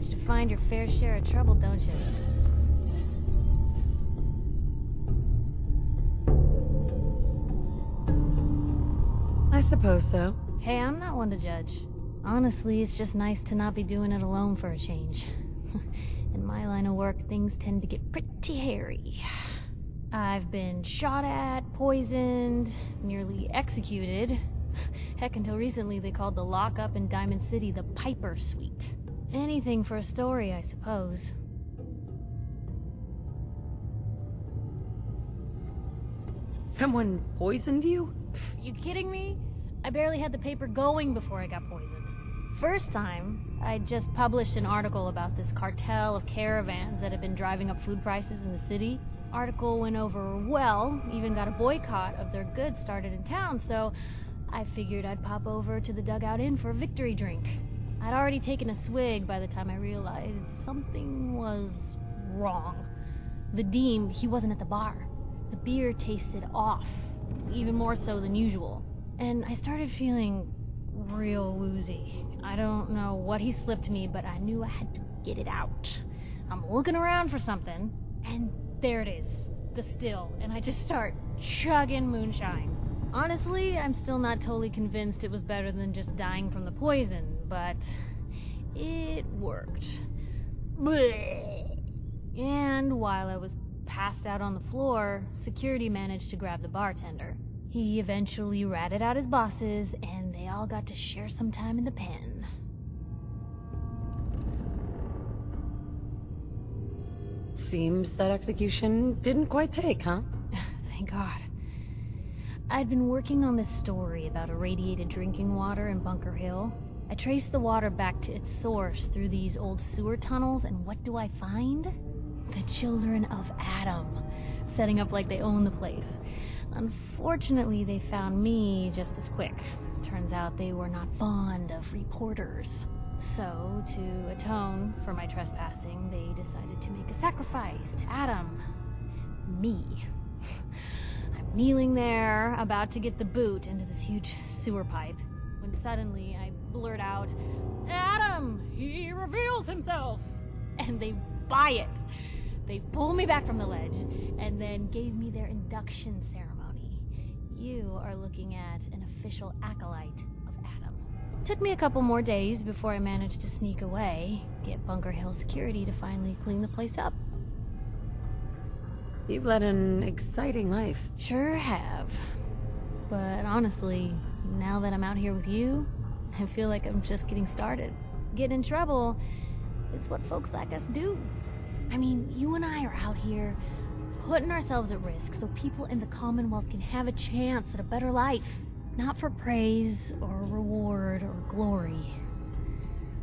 manage to find your fair share of trouble, don't you? I suppose so. Hey, I'm not one to judge. Honestly, it's just nice to not be doing it alone for a change. In my line of work, things tend to get pretty hairy. I've been shot at, poisoned, nearly executed. Heck, until recently they called the lockup in Diamond City the Piper Suite. Anything for a story, I suppose. Someone poisoned you? You kidding me? I barely had the paper going before I got poisoned. First time, I just published an article about this cartel of caravans that had been driving up food prices in the city. Article went over well, even got a boycott of their goods started in town, so I figured I'd pop over to the Dugout Inn for a victory drink. I'd already taken a swig by the time I realized something was wrong. The Deem, he wasn't at the bar. The beer tasted off, even more so than usual. And I started feeling real woozy. I don't know what he slipped me, but I knew I had to get it out. I'm looking around for something, and there it is, the still, and I just start chugging moonshine. Honestly, I'm still not totally convinced it was better than just dying from the poison, but it worked. Blech. And while I was passed out on the floor, security managed to grab the bartender. He eventually ratted out his bosses, and they all got to share some time in the pen. Seems that execution didn't quite take, huh? Thank God. I'd been working on this story about irradiated drinking water in Bunker Hill. I traced the water back to its source through these old sewer tunnels, and what do I find? The children of Adam, setting up like they own the place. Unfortunately, they found me just as quick. Turns out they were not fond of reporters. So, to atone for my trespassing, they decided to make a sacrifice to Adam. Me. I'm kneeling there, about to get the boot into this huge sewer pipe, when suddenly I blurt out, "Adam! He reveals himself!" And they buy it. They pulled me back from the ledge, and then gave me their induction ceremony. You are looking at an official acolyte of Adam. Took me a couple more days before I managed to sneak away, get Bunker Hill security to finally clean the place up. You've led an exciting life. Sure have. But honestly, now that I'm out here with you, I feel like I'm just getting started. Getting in trouble is what folks like us do. I mean, you and I are out here putting ourselves at risk so people in the Commonwealth can have a chance at a better life. Not for praise or reward or glory,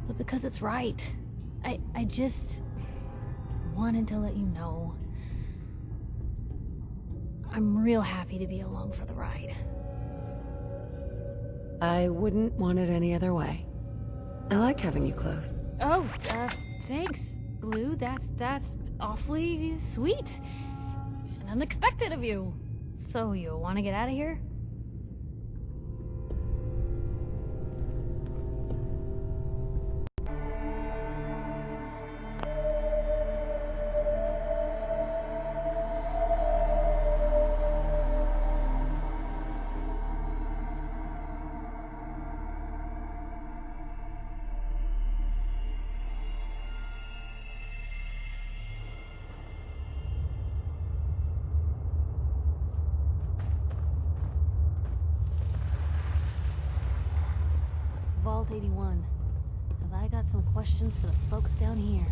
but because it's right. I just wanted to let you know I'm real happy to be along for the ride. I wouldn't want it any other way. I like having you close. Oh, thanks, Blue. That's awfully sweet. And unexpected of you. So you want to get out of here? Vault 81. Have I got some questions for the folks down here?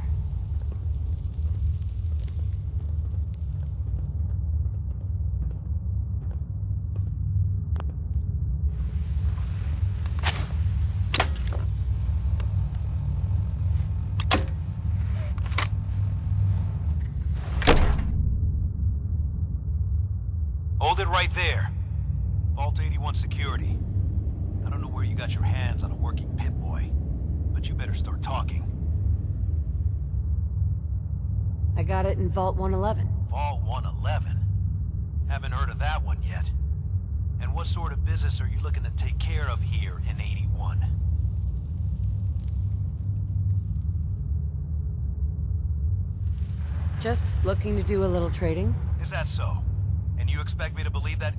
Hold it right there. Vault 81 security. I don't know where you got your hands on a working Pip-Boy, but you better start talking. I got it in Vault 111. Vault 111? Haven't heard of that one yet. And what sort of business are you looking to take care of here in 81? Just looking to do a little trading. Is that so? And you expect me to believe that?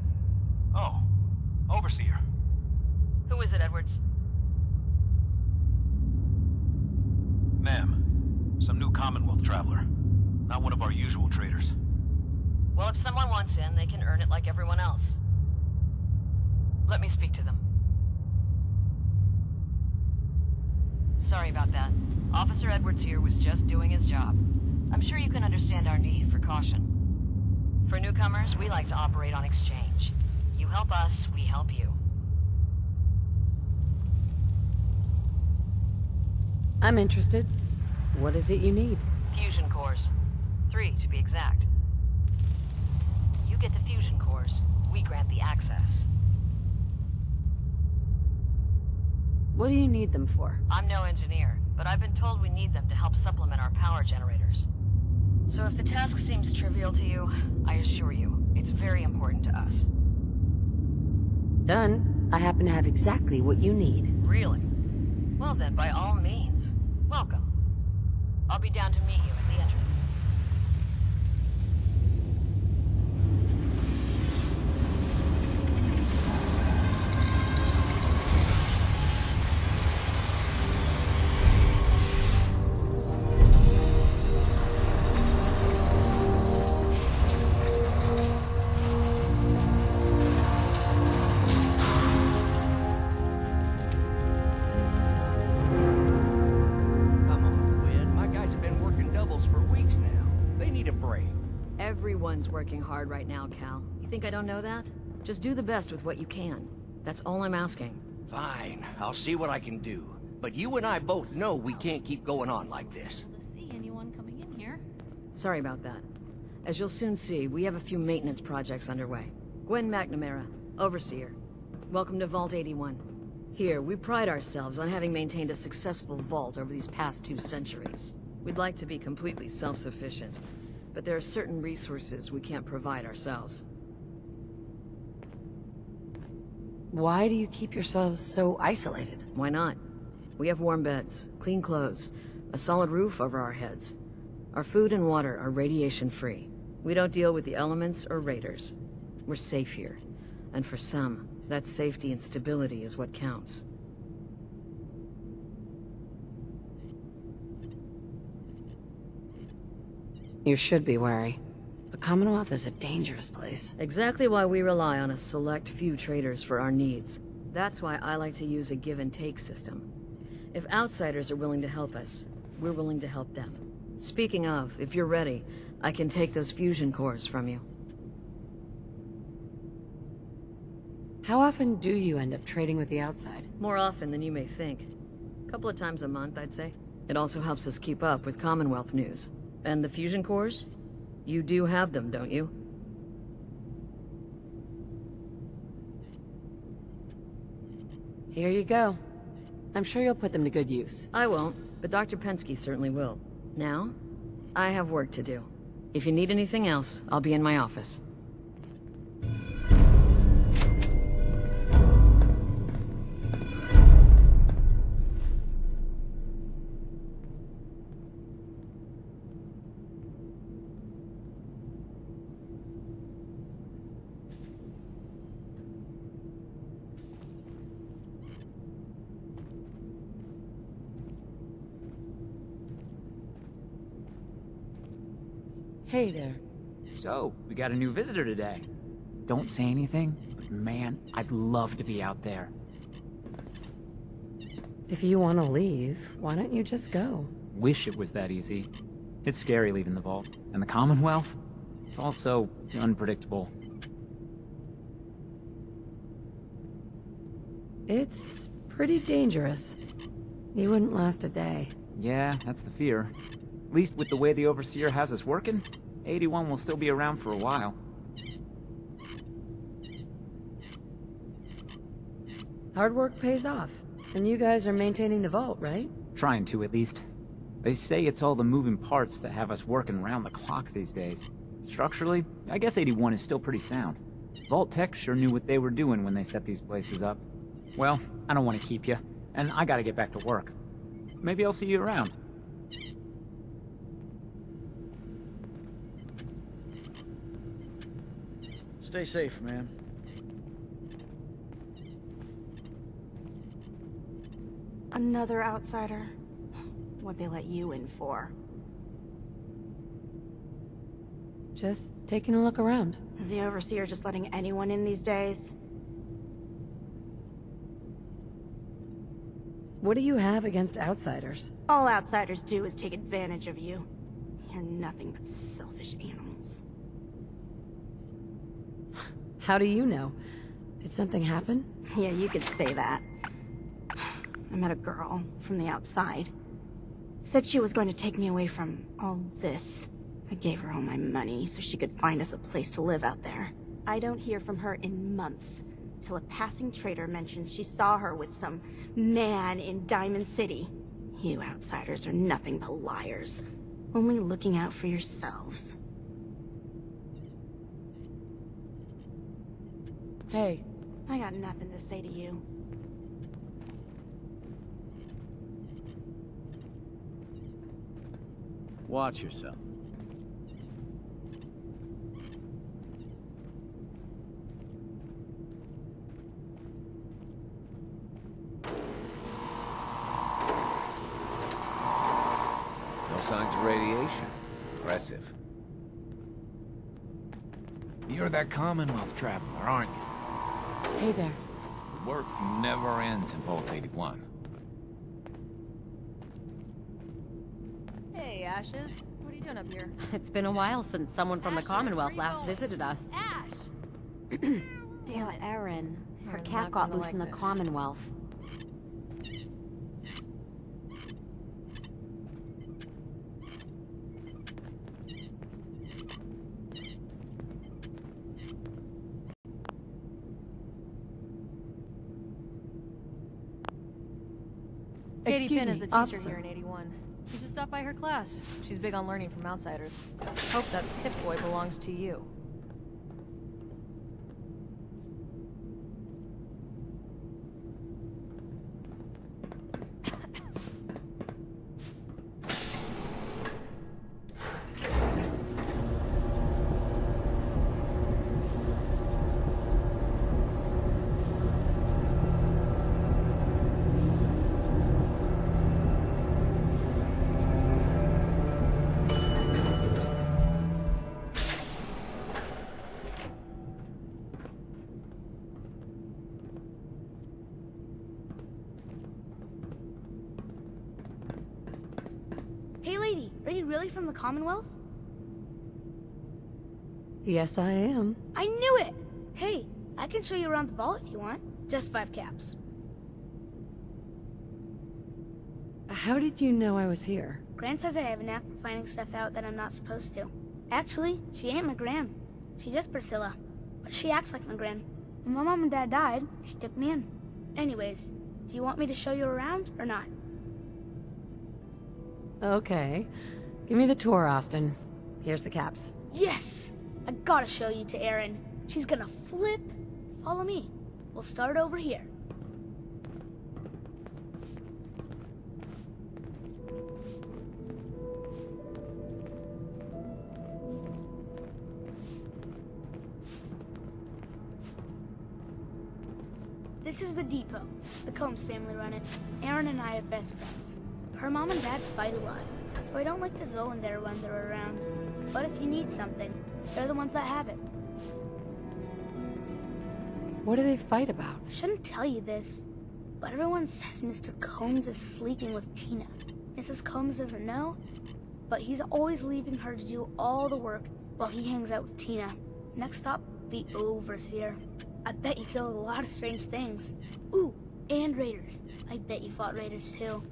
Oh, Overseer. Who is it, Edwards? Ma'am, some new Commonwealth traveler. Not one of our usual traders. Well, if someone wants in, they can earn it like everyone else. Let me speak to them. Sorry about that. Officer Edwards here was just doing his job. I'm sure you can understand our need for caution. For newcomers, we like to operate on exchange. You help us, we help you. I'm interested. What is it you need? Fusion cores. 3, to be exact. You get the fusion cores, we grant the access. What do you need them for? I'm no engineer, but I've been told we need them to help supplement our power generators. So if the task seems trivial to you, I assure you, it's very important to us. Done. I happen to have exactly what you need. Really? Well then, by all means, welcome. I'll be down to meet you at the entrance. Everyone's working hard right now, Cal. You think I don't know that? Just do the best with what you can. That's all I'm asking. Fine, I'll see what I can do. But you and I both know we can't keep going on like this. To see anyone coming in here. Sorry about that. As you'll soon see, we have a few maintenance projects underway. Gwen McNamara, Overseer. Welcome to Vault 81. Here, we pride ourselves on having maintained a successful vault over these past 2 centuries. We'd like to be completely self-sufficient, but there are certain resources we can't provide ourselves. Why do you keep yourselves so isolated? Why not? We have warm beds, clean clothes, a solid roof over our heads. Our food and water are radiation-free. We don't deal with the elements or raiders. We're safe here. And for some, that safety and stability is what counts. You should be wary. The Commonwealth is a dangerous place. Exactly why we rely on a select few traders for our needs. That's why I like to use a give-and-take system. If outsiders are willing to help us, we're willing to help them. Speaking of, if you're ready, I can take those fusion cores from you. How often do you end up trading with the outside? More often than you may think. A couple of times a month, I'd say. It also helps us keep up with Commonwealth news. And the fusion cores? You do have them, don't you? Here you go. I'm sure you'll put them to good use. I won't, but Dr. Pensky certainly will. Now, I have work to do. If you need anything else, I'll be in my office. Hey there. So, we got a new visitor today. Don't say anything, but man, I'd love to be out there. If you want to leave, why don't you just go? Wish it was that easy. It's scary leaving the vault. And the Commonwealth? It's all so unpredictable. It's pretty dangerous. You wouldn't last a day. Yeah, that's the fear. At least with the way the Overseer has us working, 81 will still be around for a while. Hard work pays off. And you guys are maintaining the vault, right? Trying to, at least. They say it's all the moving parts that have us working round the clock these days. Structurally, I guess 81 is still pretty sound. Vault Tech sure knew what they were doing when they set these places up. Well, I don't want to keep you, and I gotta get back to work. Maybe I'll see you around. Stay safe, man. Another outsider? What'd they let you in for? Just taking a look around. Is the Overseer just letting anyone in these days? What do you have against outsiders? All outsiders do is take advantage of you. You're nothing but selfish animals. How do you know? Did something happen? Yeah, you could say that. I met a girl from the outside. Said she was going to take me away from all this. I gave her all my money so she could find us a place to live out there. I don't hear from her in months, till a passing trader mentioned she saw her with some man in Diamond City. You outsiders are nothing but liars, only looking out for yourselves. Hey, I got nothing to say to you. Watch yourself. No signs of radiation. Impressive. You're that Commonwealth traveler, aren't you? hey there. The work never ends in Vault 81. Hey, Ashes. What are you doing up here? It's been a while since someone from the Ashes, Commonwealth where you last going? visited us. Ash! Damn it, Erin. Her Erin's cat not got gonna loose like in the this. Commonwealth. Katie Excuse Finn me, is the teacher officer. here in 81. You should stop by her class. She's big on learning from outsiders. Hope that Pip-Boy belongs to you. Hey lady, are you really from the Commonwealth? Yes, I am. I knew it! Hey, I can show you around the vault if you want. Just 5 caps. How did you know I was here? Gran says I have a knack for finding stuff out that I'm not supposed to. Actually, she ain't my Gran. She's just Priscilla. But she acts like my Gran. When my mom and dad died, she took me in. Anyways, do you want me to show you around or not? Okay. Give me the tour, Austin. Here's the caps. Yes! I gotta show you to Erin. She's gonna flip. Follow me. We'll start over here. This is the depot. The Combs family run it. Erin and I are best friends. Her mom and dad fight a lot, so I don't like to go in there when they're around. But if you need something, they're the ones that have it. What do they fight about? I shouldn't tell you this, but everyone says Mr. Combs is sleeping with Tina. Mrs. Combs doesn't know, but he's always leaving her to do all the work while he hangs out with Tina. Next up, the Overseer. I bet you killed a lot of strange things. Ooh, and raiders. I bet you fought raiders too.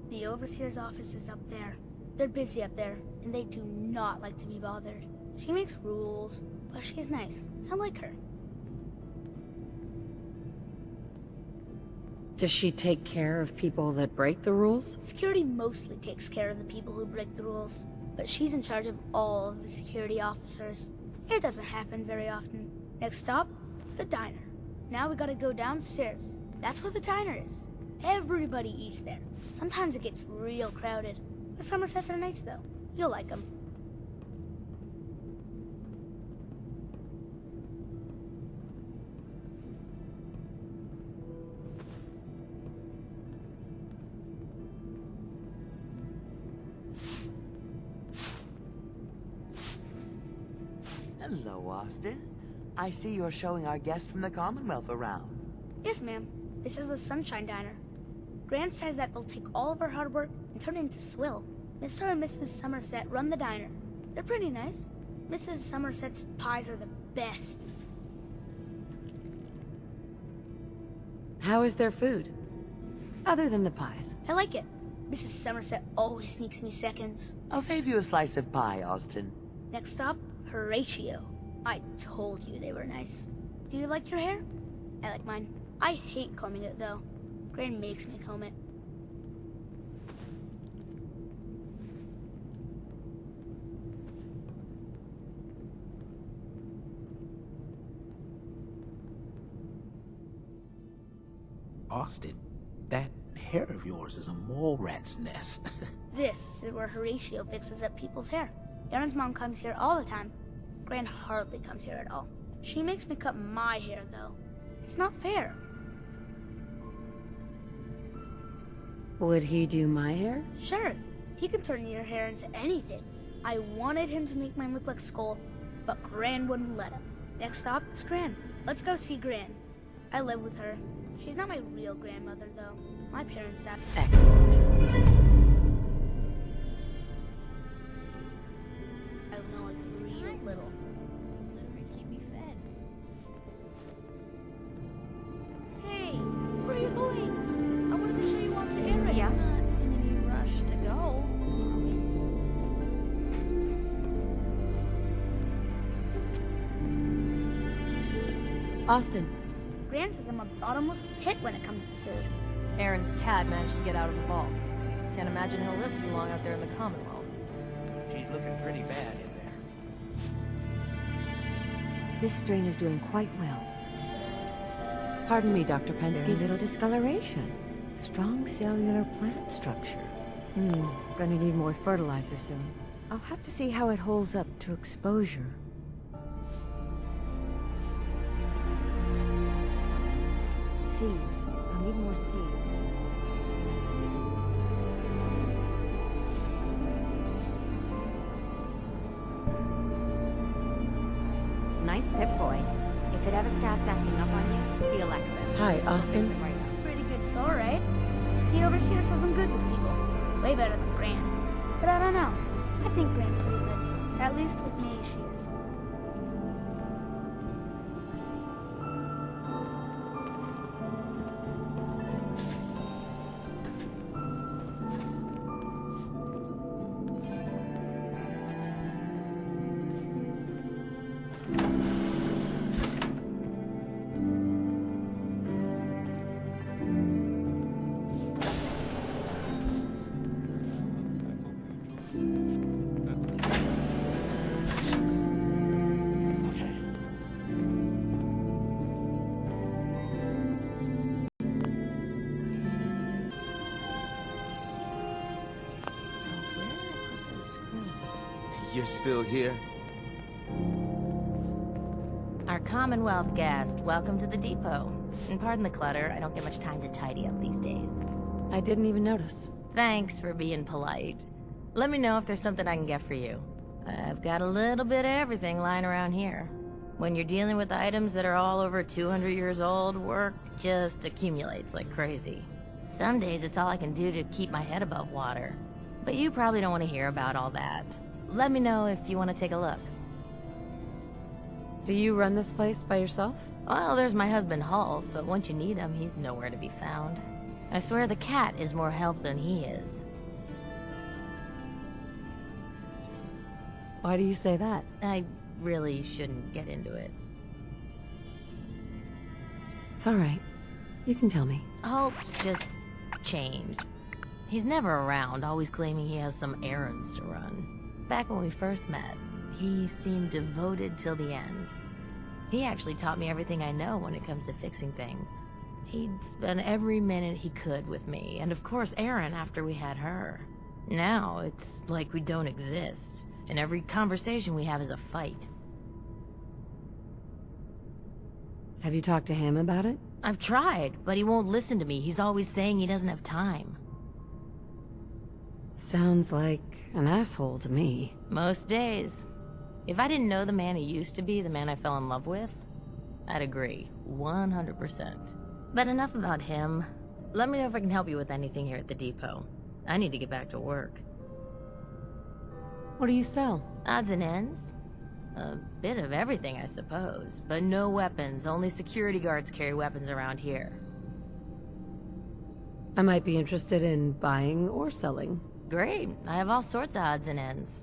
The Overseer's office is up there. They're busy up there, and they do not like to be bothered. She makes rules, but she's nice. I like her. Does she take care of people that break the rules? Security mostly takes care of the people who break the rules, but she's in charge of all of the security officers. It doesn't happen very often. Next stop, the diner. Now we gotta go downstairs. That's where the diner is. Everybody eats there. Sometimes it gets real crowded. The Somersets are nice though. You'll like them. Hello, Austin. I see you're showing our guest from the Commonwealth around. Yes, ma'am. This is the Sunshine Diner. Grant says that they'll take all of our hard work and turn it into swill. Mr. and Mrs. Somerset run the diner. They're pretty nice. Mrs. Somerset's pies are the best. How is their food? Other than the pies. I like it. Mrs. Somerset always sneaks me seconds. I'll save you a slice of pie, Austin. Next stop, Horatio. I told you they were nice. Do you like your hair? I like mine. I hate combing it, though. Gran makes me comb it. Austin, that hair of yours is a mole rat's nest. This is where Horatio fixes up people's hair. Aaron's mom comes here all the time. Gran hardly comes here at all. She makes me cut my hair, though. It's not fair. Would he do my hair? Sure, he can turn your hair into anything. I wanted him to make mine look like Skull, but Gran wouldn't let him. Next stop is Gran. Let's go see Gran. I live with her. She's not my real grandmother, though. My parents died. Excellent. I was real little. Literally keep me fed. Hey, where are you going? I wanted to show you off to Aaron. Yeah. I'm not in any rush to go. Austin. Gran says I'm a bottomless pit when it comes to food. Aaron's cat managed to get out of the vault. Can't imagine he'll live too long out there in the Commonwealth. She's looking pretty bad in there. This strain is doing quite well. Pardon me, Dr. Very Pensky. little discoloration. Strong cellular plant structure. Gonna need more fertilizer soon. I'll have to see how it holds up to exposure. Seeds. I'll need more seeds. Nice Pip-Boy. If it ever starts acting up on you, see Alexis. Hi, She'll Austin. fix it right up. Pretty good tour, right? The overseer says I'm good with people. Way better than Gran. But I don't know. I think Gran's pretty good. At least with me, she is. You're still here? Our Commonwealth guest, welcome to the depot. And pardon the clutter, I don't get much time to tidy up these days. I didn't even notice. Thanks for being polite. Let me know if there's something I can get for you. I've got a little bit of everything lying around here. When you're dealing with items that are all over 200 years old, work just accumulates like crazy. Some days it's all I can do to keep my head above water. But you probably don't want to hear about all that. Let me know if you want to take a look. Do you run this place by yourself? Well, there's my husband Hulk, but once you need him, he's nowhere to be found. I swear the cat is more help than he is. Why do you say that? I really shouldn't get into it. It's all right. You can tell me. Hulk's just changed. He's never around, always claiming he has some errands to run. Back when we first met, he seemed devoted till the end. He actually taught me everything I know when it comes to fixing things. He'd spend every minute he could with me, and of course Erin after we had her. Now, it's like we don't exist, and every conversation we have is a fight. Have you talked to him about it? I've tried, but he won't listen to me. He's always saying he doesn't have time. Sounds like an asshole to me. Most days. If I didn't know the man he used to be, the man I fell in love with, I'd agree, 100%. But enough about him. Let me know if I can help you with anything here at the depot. I need to get back to work. What do you sell? Odds and ends. A bit of everything, I suppose. But no weapons. Only security guards carry weapons around here. I might be interested in buying or selling. Great. I have all sorts of odds and ends.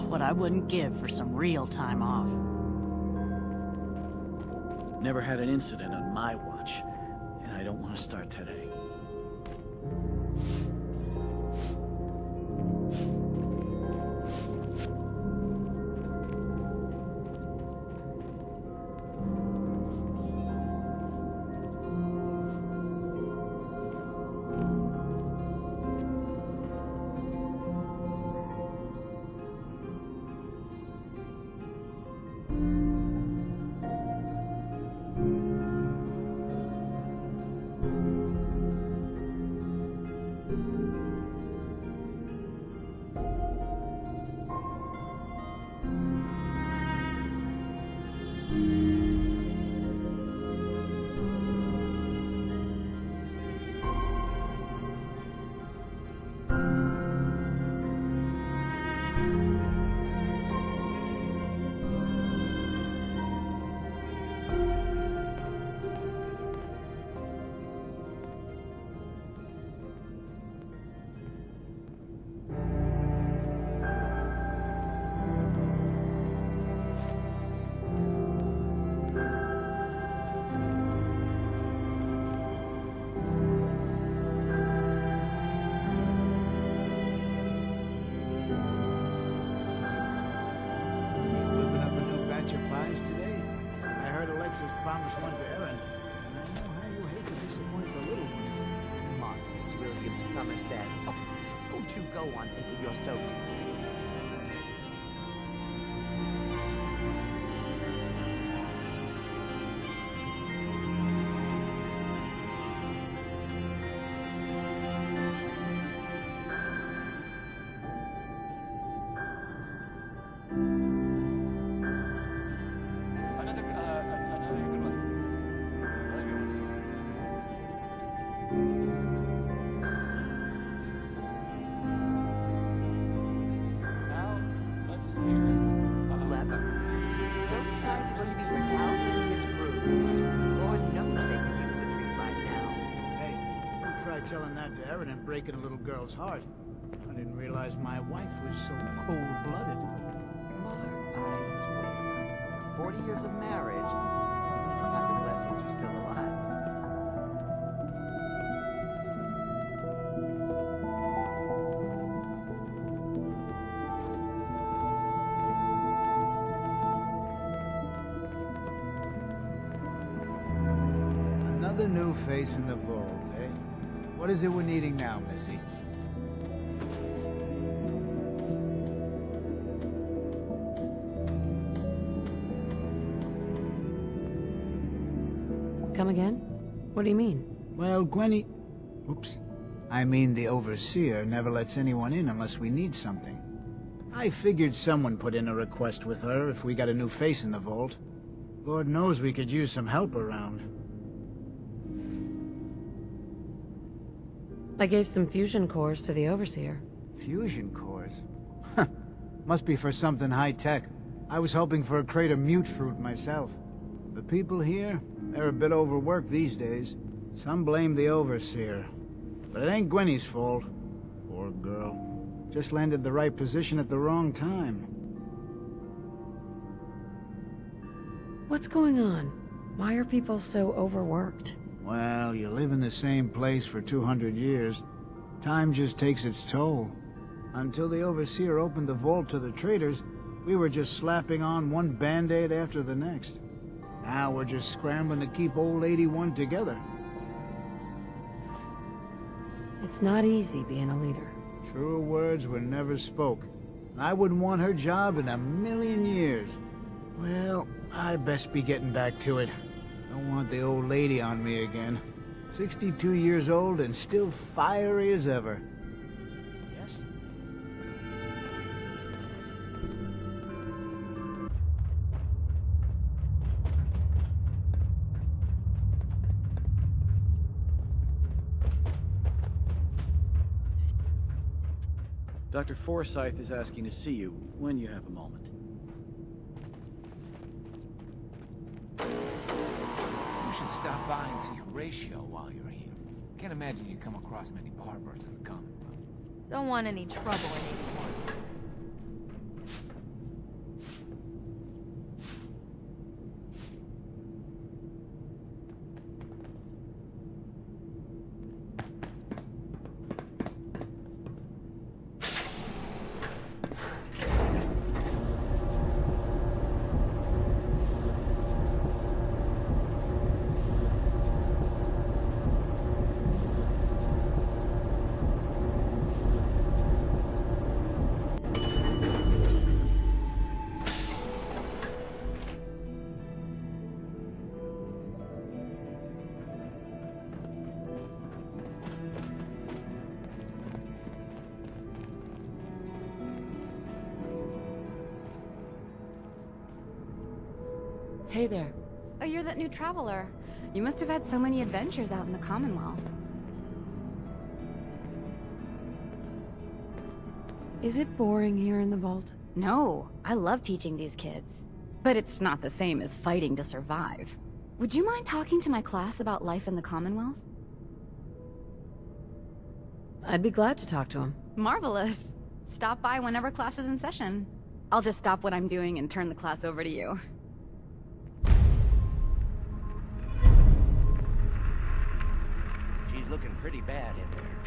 What I wouldn't give for some real time off. Never had an incident on my watch, and I don't want to start today. Summer said. Oh, don't you go on thinking you're so cool. Another good one. Now, let's hear Clever. Those guys are going to be thousands in this crew. Lord knows they could use a treat right now. Hey, don't try telling that to Erin and breaking a little girl's heart. I didn't realize my wife was so cold-blooded. Mark, I swear, over 40 years of marriage, you need to count your blessings you're still alive. Another new face in the vault, eh? What is it we're needing now, Missy? Come again? What do you mean? Well, Gwenny... Oops. I mean the Overseer never lets anyone in unless we need something. I figured someone put in a request with her if we got a new face in the vault. Lord knows we could use some help around. I gave some fusion cores to the Overseer. Fusion cores? Huh. Must be for something high-tech. I was hoping for a crate of mute fruit myself. The people here, they're a bit overworked these days. Some blame the Overseer. But it ain't Gwenny's fault. Poor girl. Just landed the right position at the wrong time. What's going on? Why are people so overworked? Well, you live in the same place for 200 years. Time just takes its toll. Until the Overseer opened the vault to the traders, we were just slapping on one band-aid after the next. Now we're just scrambling to keep old 81 together. It's not easy being a leader. Truer words were never spoke. I wouldn't want her job in a million years. Well, I best be getting back to it. Don't want the old lady on me again. 62 years old and still fiery as ever. Yes? Dr. Forsyth is asking to see you when you have a moment. You should stop by and see Horatio while you're here. Can't imagine you come across many barbers in the Commonwealth. Don't want any trouble in 81. Hey there. Oh, you're that new traveler. You must have had so many adventures out in the Commonwealth. Is it boring here in the vault? No, I love teaching these kids. But it's not the same as fighting to survive. Would you mind talking to my class about life in the Commonwealth? I'd be glad to talk to him. Marvelous. Stop by whenever class is in session. I'll just stop what I'm doing and turn the class over to you. She's looking pretty bad in there.